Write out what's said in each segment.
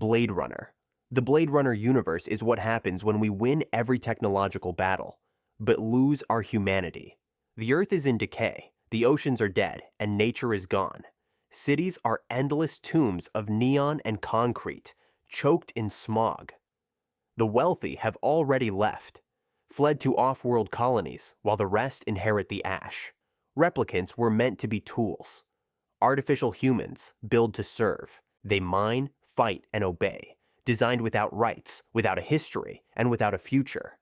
Blade Runner. The Blade Runner universe is what happens when we win every technological battle, but lose our humanity. The Earth is in decay, the oceans are dead, and nature is gone. Cities are endless tombs of neon and concrete, choked in smog. The wealthy have already left, fled to off-world colonies, while the rest inherit the ash. Replicants were meant to be tools. Artificial humans build to serve. They mine, fight, and obey, designed without rights, without a history, and without a future.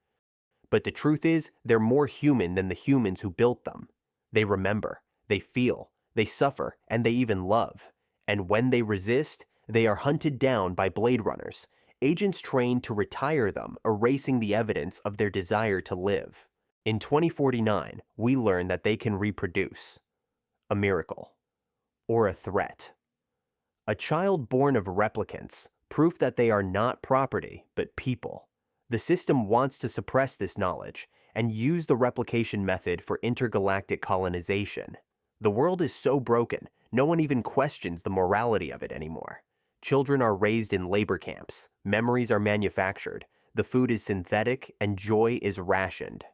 But the truth is, they're more human than the humans who built them. They remember, they feel, they suffer, and they even love. And when they resist, they are hunted down by Blade Runners, agents trained to retire them, erasing the evidence of their desire to live. In 2049, we learn that they can reproduce. A miracle. Or a threat. A child born of replicants, proof that they are not property, but people. The system wants to suppress this knowledge and use the replication method for intergalactic colonization. The world is so broken, no one even questions the morality of it anymore. Children are raised in labor camps, memories are manufactured, the food is synthetic, and joy is rationed.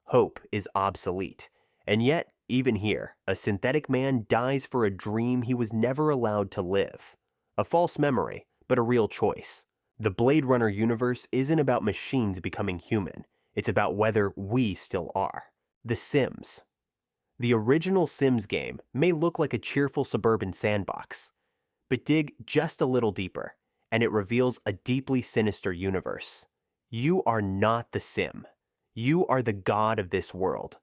Hope is obsolete. And yet, even here, a synthetic man dies for a dream he was never allowed to live. A false memory, but a real choice. The Blade Runner universe isn't about machines becoming human. It's about whether we still are. The Sims. The original Sims game may look like a cheerful suburban sandbox, but dig just a little deeper, and it reveals a deeply sinister universe. You are not the Sim. You are the god of this world,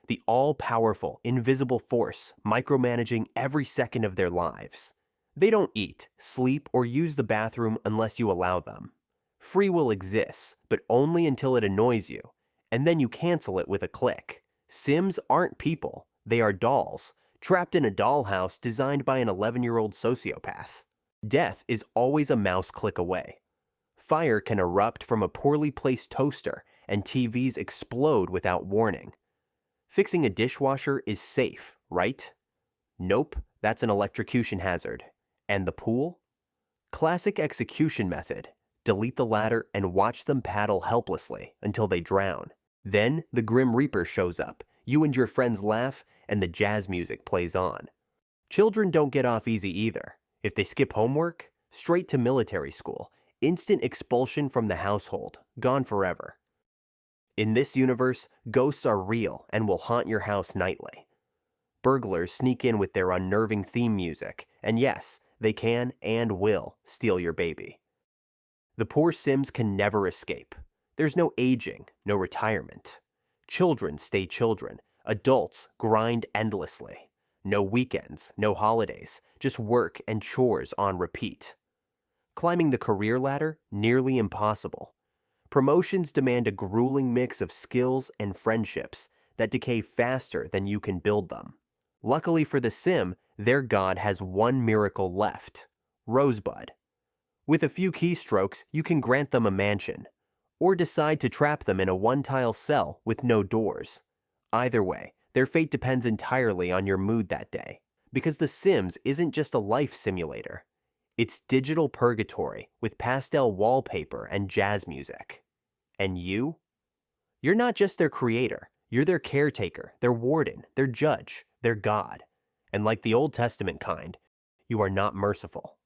the all-powerful, invisible force micromanaging every second of their lives. They don't eat, sleep, or use the bathroom unless you allow them. Free will exists, but only until it annoys you, and then you cancel it with a click. Sims aren't people, they are dolls, trapped in a dollhouse designed by an 11-year-old sociopath. Death is always a mouse click away. Fire can erupt from a poorly placed toaster, and TVs explode without warning. Fixing a dishwasher is safe, right? Nope, that's an electrocution hazard. And the pool? Classic execution method. Delete the ladder and watch them paddle helplessly until they drown. Then the Grim Reaper shows up, you and your friends laugh, and the jazz music plays on. Children don't get off easy either. If they skip homework, straight to military school, instant expulsion from the household, gone forever. In this universe, ghosts are real and will haunt your house nightly. Burglars sneak in with their unnerving theme music, and yes, they can and will steal your baby. The poor Sims can never escape. There's no aging, no retirement. Children stay children. Adults grind endlessly. No weekends, no holidays, just work and chores on repeat. Climbing the career ladder, nearly impossible. Promotions demand a grueling mix of skills and friendships that decay faster than you can build them. Luckily for the Sim, their god has one miracle left: Rosebud. With a few keystrokes, you can grant them a mansion, or decide to trap them in a one-tile cell with no doors. Either way, their fate depends entirely on your mood that day, because The Sims isn't just a life simulator. It's digital purgatory with pastel wallpaper and jazz music. And you? You're not just their creator, you're their caretaker, their warden, their judge, their god. And like the Old Testament kind, you are not merciful.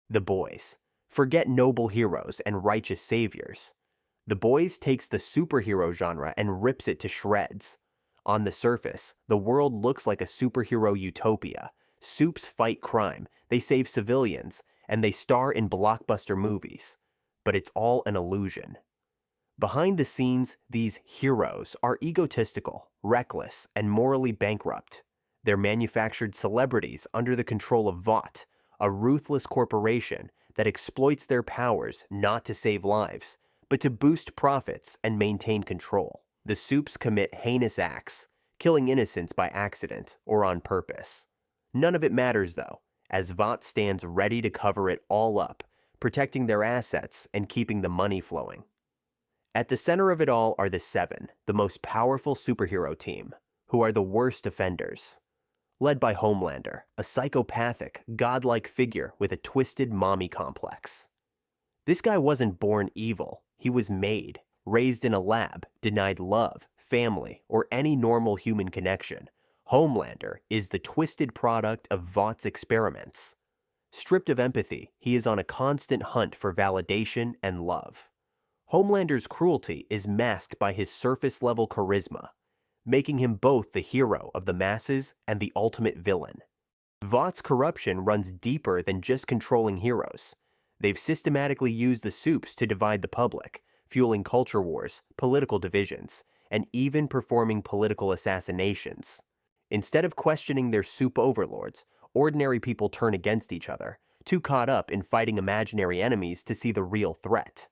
The Boys. Forget noble heroes and righteous saviors. The Boys takes the superhero genre and rips it to shreds. On the surface, the world looks like a superhero utopia. Supes fight crime, they save civilians, and they star in blockbuster movies. But it's all an illusion. Behind the scenes, these heroes are egotistical, reckless, and morally bankrupt. They're manufactured celebrities under the control of Vought, a ruthless corporation that exploits their powers not to save lives, but to boost profits and maintain control. The Supes commit heinous acts, killing innocents by accident or on purpose. None of it matters though, as Vought stands ready to cover it all up, protecting their assets and keeping the money flowing. At the center of it all are the Seven, the most powerful superhero team, who are the worst offenders. Led by Homelander, a psychopathic, godlike figure with a twisted mommy complex. This guy wasn't born evil, he was made, raised in a lab, denied love, family, or any normal human connection. Homelander is the twisted product of Vought's experiments. Stripped of empathy, he is on a constant hunt for validation and love. Homelander's cruelty is masked by his surface-level charisma, making him both the hero of the masses and the ultimate villain. Vought's corruption runs deeper than just controlling heroes. They've systematically used the soups to divide the public, fueling culture wars, political divisions, and even performing political assassinations. Instead of questioning their soup overlords, ordinary people turn against each other, too caught up in fighting imaginary enemies to see the real threat.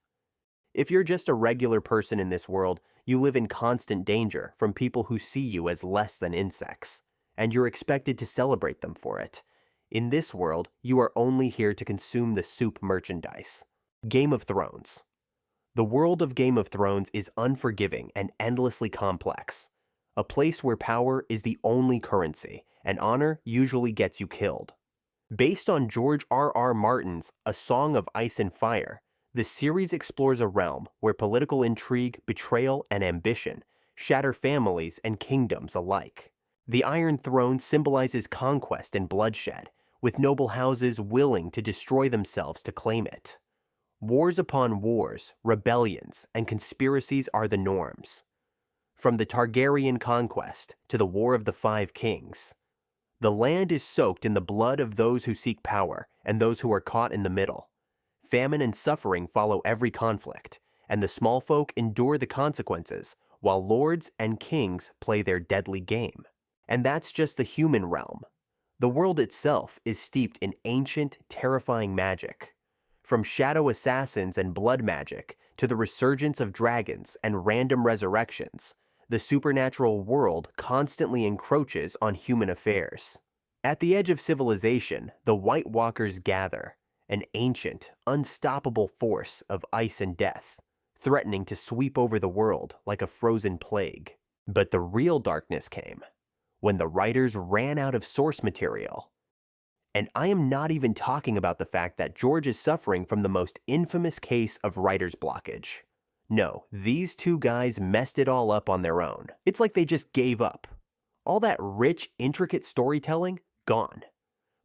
If you're just a regular person in this world, you live in constant danger from people who see you as less than insects, and you're expected to celebrate them for it. In this world, you are only here to consume the soup merchandise. Game of Thrones. The world of Game of Thrones is unforgiving and endlessly complex. A place where power is the only currency, and honor usually gets you killed. Based on George R.R. Martin's A Song of Ice and Fire, the series explores a realm where political intrigue, betrayal, and ambition shatter families and kingdoms alike. The Iron Throne symbolizes conquest and bloodshed, with noble houses willing to destroy themselves to claim it. Wars upon wars, rebellions, and conspiracies are the norms. From the Targaryen conquest to the War of the Five Kings, the land is soaked in the blood of those who seek power and those who are caught in the middle. Famine and suffering follow every conflict, and the small folk endure the consequences, while lords and kings play their deadly game. And that's just the human realm. The world itself is steeped in ancient, terrifying magic. From shadow assassins and blood magic to the resurgence of dragons and random resurrections, the supernatural world constantly encroaches on human affairs. At the edge of civilization, the White Walkers gather, an ancient, unstoppable force of ice and death, threatening to sweep over the world like a frozen plague. But the real darkness came when the writers ran out of source material. And I am not even talking about the fact that George is suffering from the most infamous case of writer's blockage. No, these two guys messed it all up on their own. It's like they just gave up. All that rich, intricate storytelling, gone.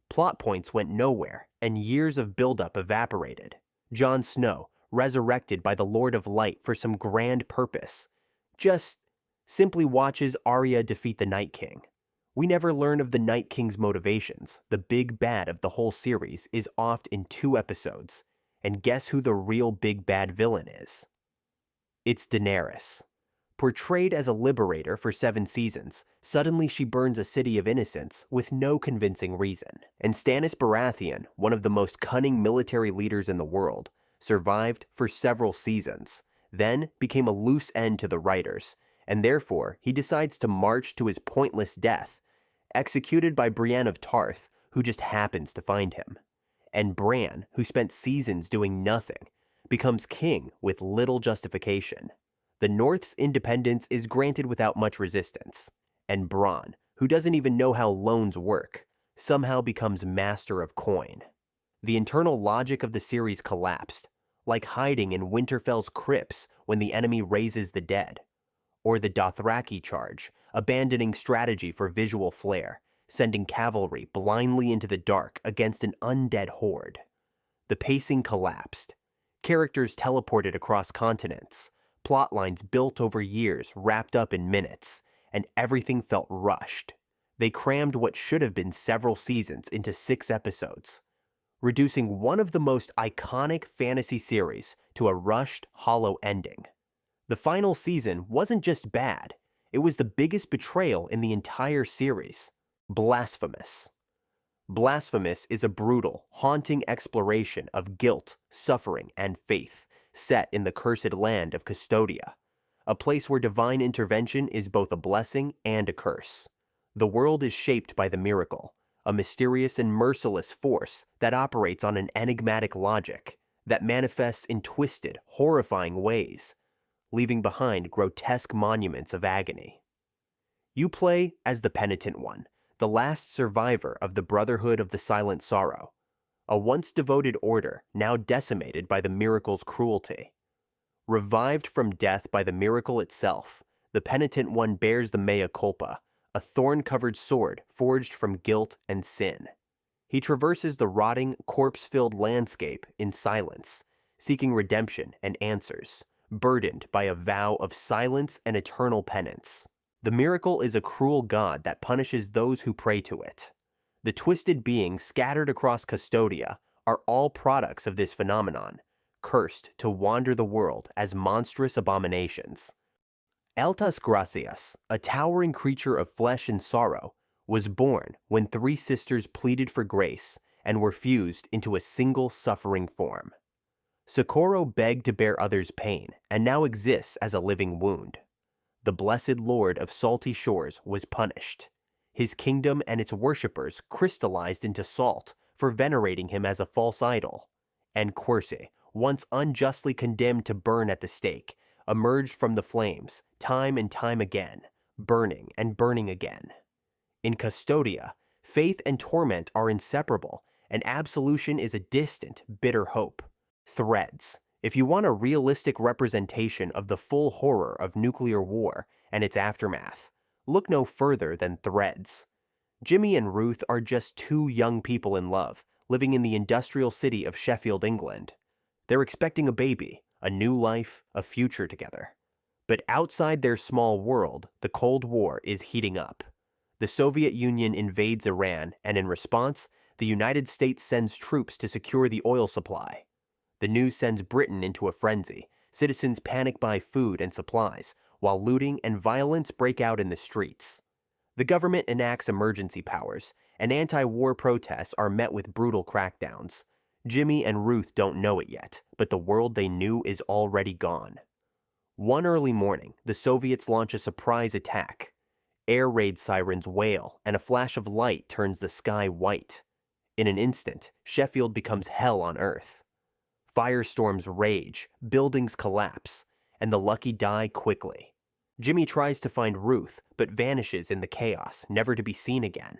Plot points went nowhere, and years of buildup evaporated. Jon Snow, resurrected by the Lord of Light for some grand purpose, just simply watches Arya defeat the Night King. We never learn of the Night King's motivations. The big bad of the whole series is oft in 2 episodes. And guess who the real big bad villain is? It's Daenerys. Portrayed as a liberator for 7 seasons, suddenly she burns a city of innocents with no convincing reason. And Stannis Baratheon, one of the most cunning military leaders in the world, survived for several seasons, then became a loose end to the writers, and therefore he decides to march to his pointless death, executed by Brienne of Tarth, who just happens to find him. And Bran, who spent seasons doing nothing, becomes king with little justification. The North's independence is granted without much resistance, and Bronn, who doesn't even know how loans work, somehow becomes master of coin. The internal logic of the series collapsed, like hiding in Winterfell's crypts when the enemy raises the dead. Or the Dothraki charge, abandoning strategy for visual flair, sending cavalry blindly into the dark against an undead horde. The pacing collapsed. Characters teleported across continents, plotlines built over years wrapped up in minutes, and everything felt rushed. They crammed what should have been several seasons into 6 episodes, reducing one of the most iconic fantasy series to a rushed, hollow ending. The final season wasn't just bad, it was the biggest betrayal in the entire series. Blasphemous. Blasphemous is a brutal, haunting exploration of guilt, suffering, and faith, set in the cursed land of Custodia, a place where divine intervention is both a blessing and a curse. The world is shaped by the miracle, a mysterious and merciless force that operates on an enigmatic logic, that manifests in twisted, horrifying ways, leaving behind grotesque monuments of agony. You play as the penitent one, the last survivor of the Brotherhood of the Silent Sorrow, a once devoted order now decimated by the miracle's cruelty. Revived from death by the miracle itself, the penitent one bears the mea culpa, a thorn-covered sword forged from guilt and sin. He traverses the rotting, corpse-filled landscape in silence, seeking redemption and answers, burdened by a vow of silence and eternal penance. The miracle is a cruel god that punishes those who pray to it. The twisted beings scattered across Custodia are all products of this phenomenon, cursed to wander the world as monstrous abominations. Altas Gracias, a towering creature of flesh and sorrow, was born when three sisters pleaded for grace and were fused into a single suffering form. Socorro begged to bear others' pain and now exists as a living wound. The blessed Lord of Salty Shores was punished. His kingdom and its worshippers crystallized into salt for venerating him as a false idol. And Quercy, once unjustly condemned to burn at the stake, emerged from the flames time and time again, burning and burning again. In Custodia, faith and torment are inseparable, and absolution is a distant, bitter hope. Threads. If you want a realistic representation of the full horror of nuclear war and its aftermath, look no further than Threads. Jimmy and Ruth are just two young people in love, living in the industrial city of Sheffield, England. They're expecting a baby, a new life, a future together. But outside their small world, the Cold War is heating up. The Soviet Union invades Iran, and in response, the United States sends troops to secure the oil supply. The news sends Britain into a frenzy. Citizens panic buy food and supplies, while looting and violence break out in the streets. The government enacts emergency powers, and anti-war protests are met with brutal crackdowns. Jimmy and Ruth don't know it yet, but the world they knew is already gone. One early morning, the Soviets launch a surprise attack. Air raid sirens wail, and a flash of light turns the sky white. In an instant, Sheffield becomes hell on earth. Firestorms rage, buildings collapse, and the lucky die quickly. Jimmy tries to find Ruth, but vanishes in the chaos, never to be seen again.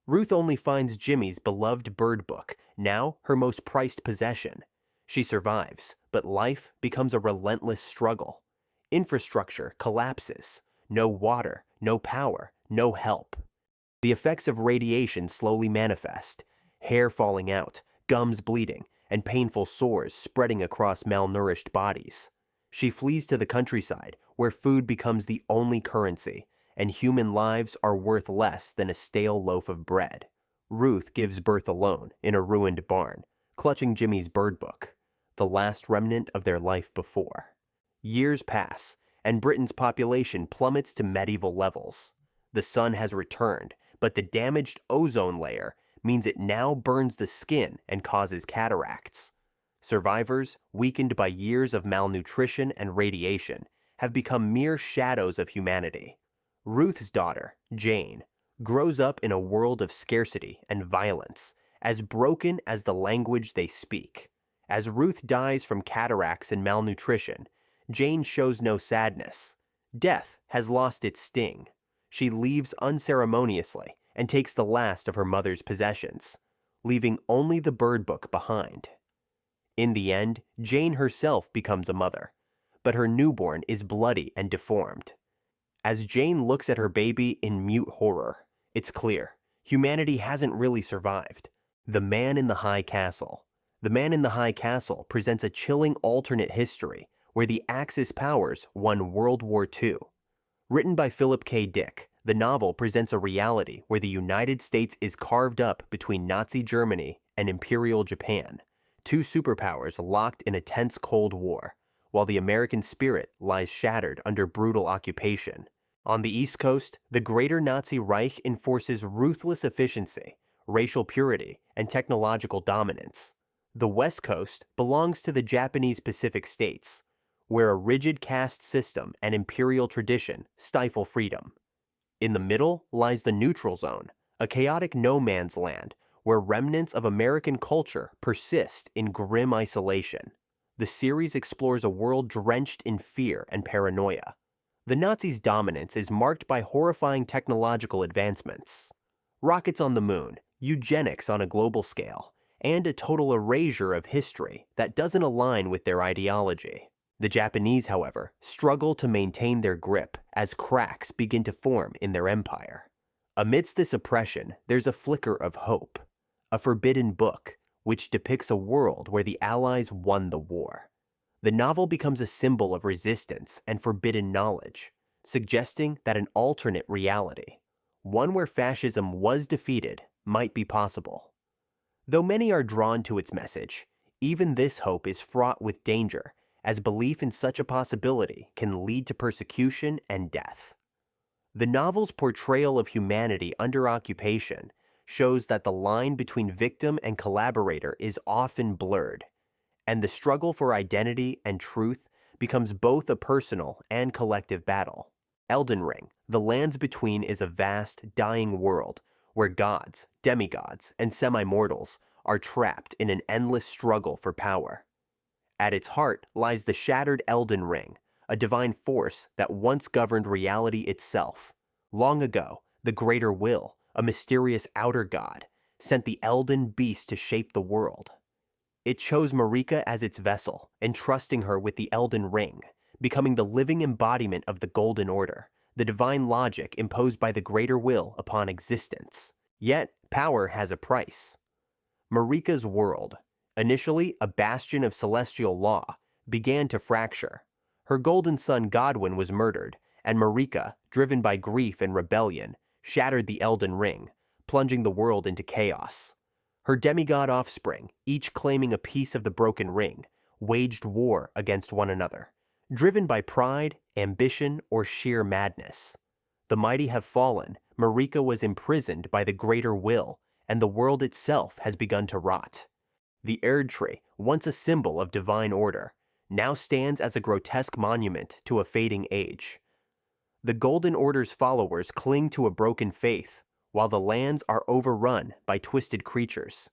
Ruth only finds Jimmy's beloved bird book, now her most prized possession. She survives, but life becomes a relentless struggle. Infrastructure collapses. No water, no power, no help. The effects of radiation slowly manifest. Hair falling out, gums bleeding, and painful sores spreading across malnourished bodies. She flees to the countryside, where food becomes the only currency, and human lives are worth less than a stale loaf of bread. Ruth gives birth alone, in a ruined barn, clutching Jimmy's bird book, the last remnant of their life before. Years pass, and Britain's population plummets to medieval levels. The sun has returned, but the damaged ozone layer means it now burns the skin and causes cataracts. Survivors, weakened by years of malnutrition and radiation, have become mere shadows of humanity. Ruth's daughter, Jane, grows up in a world of scarcity and violence, as broken as the language they speak. As Ruth dies from cataracts and malnutrition, Jane shows no sadness. Death has lost its sting. She leaves unceremoniously and takes the last of her mother's possessions, leaving only the bird book behind. In the end, Jane herself becomes a mother, but her newborn is bloody and deformed. As Jane looks at her baby in mute horror, it's clear, humanity hasn't really survived. The Man in the High Castle. The Man in the High Castle presents a chilling alternate history where the Axis powers won World War II. Written by Philip K. Dick, the novel presents a reality where the United States is carved up between Nazi Germany and Imperial Japan, two superpowers locked in a tense Cold War, while the American spirit lies shattered under brutal occupation. On the East Coast, the Greater Nazi Reich enforces ruthless efficiency, racial purity, and technological dominance. The West Coast belongs to the Japanese Pacific States, where a rigid caste system and imperial tradition stifle freedom. In the middle lies the neutral zone, a chaotic no man's land where remnants of American culture persist in grim isolation. The series explores a world drenched in fear and paranoia. The Nazis' dominance is marked by horrifying technological advancements. Rockets on the moon, eugenics on a global scale, and a total erasure of history that doesn't align with their ideology. The Japanese, however, struggle to maintain their grip as cracks begin to form in their empire. Amidst this oppression, there's a flicker of hope, a forbidden book which depicts a world where the Allies won the war. The novel becomes a symbol of resistance and forbidden knowledge, suggesting that an alternate reality, one where fascism was defeated, might be possible. Though many are drawn to its message, even this hope is fraught with danger, as belief in such a possibility can lead to persecution and death. The novel's portrayal of humanity under occupation shows that the line between victim and collaborator is often blurred, and the struggle for identity and truth becomes both a personal and collective battle. Elden Ring, The Lands Between, is a vast, dying world where gods, demigods, and semi-mortals are trapped in an endless struggle for power. At its heart lies the shattered Elden Ring, a divine force that once governed reality itself. Long ago, the Greater Will, a mysterious outer god, sent the Elden Beast to shape the world. It chose Marika as its vessel, entrusting her with the Elden Ring, becoming the living embodiment of the Golden Order, the divine logic imposed by the Greater Will upon existence. Yet, power has a price. Marika's world, initially a bastion of celestial law, began to fracture. Her golden son Godwyn was murdered, and Marika, driven by grief and rebellion, shattered the Elden Ring, plunging the world into chaos. Her demigod offspring, each claiming a piece of the broken ring, waged war against one another, driven by pride, ambition, or sheer madness. The mighty have fallen, Marika was imprisoned by the Greater Will, and the world itself has begun to rot. The Erd Tree, once a symbol of divine order, now stands as a grotesque monument to a fading age. The Golden Order's followers cling to a broken faith, while the lands are overrun by twisted creatures,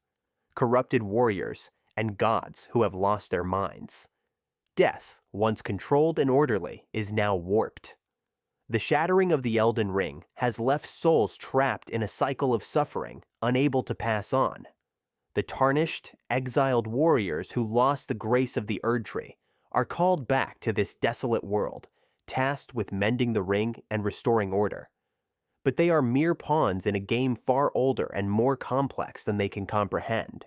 corrupted warriors, and gods who have lost their minds. Death, once controlled and orderly, is now warped. The shattering of the Elden Ring has left souls trapped in a cycle of suffering, unable to pass on. The tarnished, exiled warriors who lost the grace of the Erd Tree are called back to this desolate world, tasked with mending the ring and restoring order. But they are mere pawns in a game far older and more complex than they can comprehend.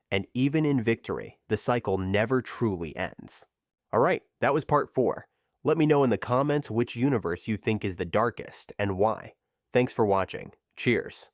And even in victory, the cycle never truly ends. Alright, that was part 4. Let me know in the comments which universe you think is the darkest and why. Thanks for watching. Cheers.